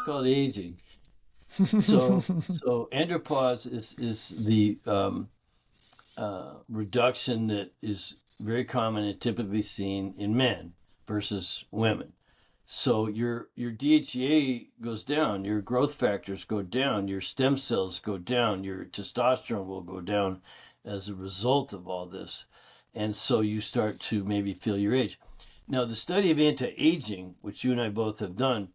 called aging. So andropause is the reduction that is very common and typically seen in men versus women. So your DHEA goes down, your growth factors go down, your stem cells go down, your testosterone will go down as a result of all this. And so you start to maybe feel your age. Now, the study of anti-aging, which you and I both have done,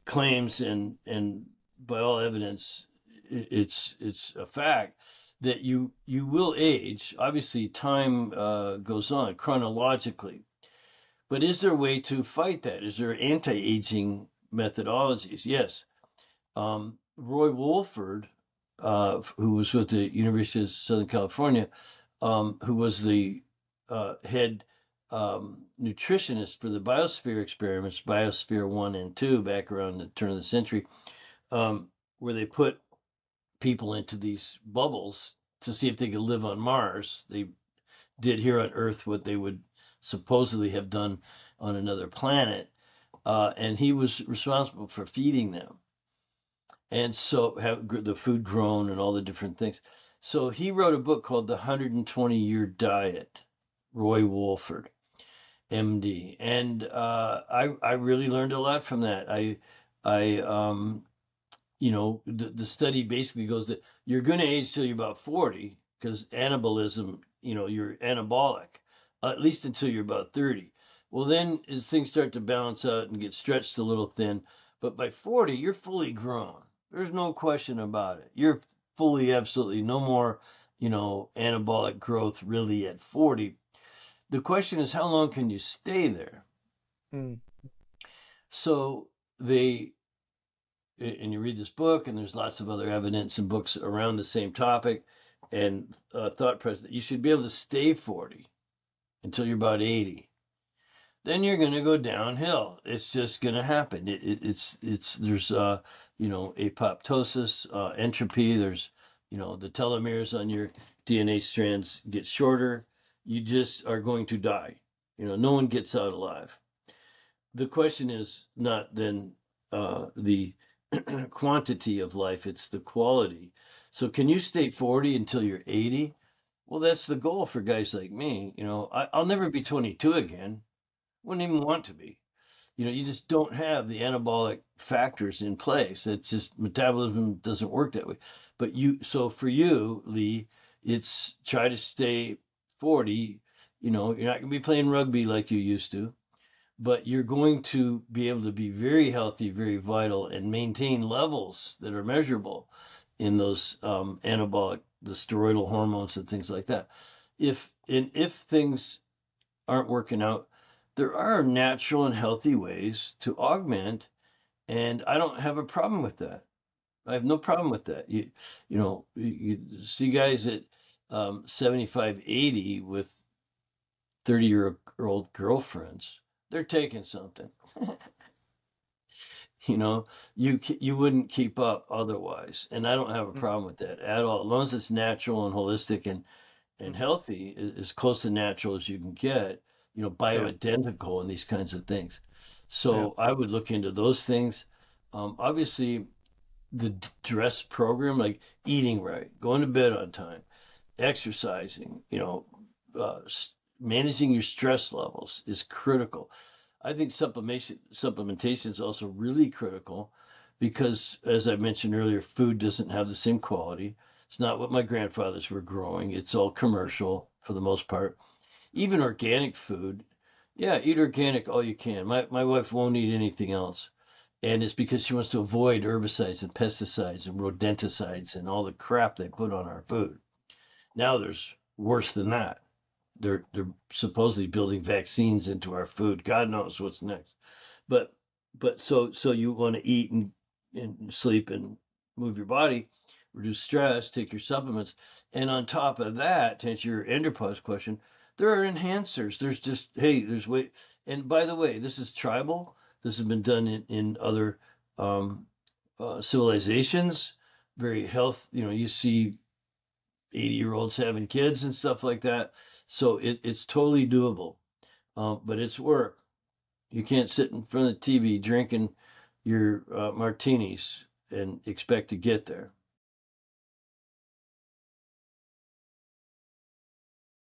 claims and by all evidence it's a fact that you will age. Obviously, time goes on chronologically, but is there a way to fight that? Is there anti-aging methodologies? Yes. Roy Wolford, who was with the University of Southern California, who was the head nutritionist for the biosphere experiments, Biosphere 1 and 2, back around the turn of the century, where they put people into these bubbles to see if they could live on Mars. They did here on Earth what they would supposedly have done on another planet. And he was responsible for feeding them. And so have the food grown and all the different things. So he wrote a book called The 120-Year Diet, Roy Wolford, MD. And I really learned a lot from that. I the study basically goes that you're going to age till you're about 40 because anabolism, you're anabolic, at least until you're about 30. Well, then as things start to balance out and get stretched a little thin, but by 40, you're fully grown. There's no question about it. You're fully, absolutely no more, anabolic growth really at 40. The question is, how long can you stay there? Mm. So they and you read this book, and there's lots of other evidence and books around the same topic, and thought process that you should be able to stay 40 until you're about 80. Then you're going to go downhill. It's just going to happen. It's there's apoptosis, entropy. There's the telomeres on your DNA strands get shorter. You just are going to die. No one gets out alive. The question is not then the quantity of life, it's the quality. So can you stay 40 until you're 80? Well, that's the goal for guys like me. I'll never be 22 again. Wouldn't even want to be. You just don't have the anabolic factors in place. It's just metabolism doesn't work that way. So for you, Lee, it's try to stay 40. You're not going to be playing rugby like you used to, but you're going to be able to be very healthy, very vital, and maintain levels that are measurable in those anabolic, the steroidal hormones and things like that. If things aren't working out, there are natural and healthy ways to augment, and I don't have a problem with that. I have no problem with that. You see guys at 75, 80 with 30-year-old girlfriends. They're taking something. You wouldn't keep up otherwise, and I don't have a Mm. problem with that at all. As long as it's natural and holistic and Mhm. healthy, as close to natural as you can get, Yeah. bioidentical and these kinds of things. Yeah. So I would look into those things. Obviously, the dress program, like eating right, going to bed on time, exercising, uh, managing your stress levels is critical. I think supplementation is also really critical because, as I mentioned earlier, food doesn't have the same quality. It's not what my grandfathers were growing. It's all commercial for the most part. Even organic food, yeah, eat organic all you can. My wife won't eat anything else. And it's because she wants to avoid herbicides and pesticides and rodenticides and all the crap they put on our food. Now there's worse than that. They're supposedly building vaccines into our food. God knows what's next. But so you want to eat and sleep and move your body, reduce stress, take your supplements, and on top of that, to answer your andropause question, there are enhancers. There's just hey, there's way. And by the way, this is tribal. This has been done in other um, civilizations. Very health. You see 80-year-olds having kids and stuff like that. So it's totally doable, but it's work. You can't sit in front of the TV drinking your martinis and expect to get there.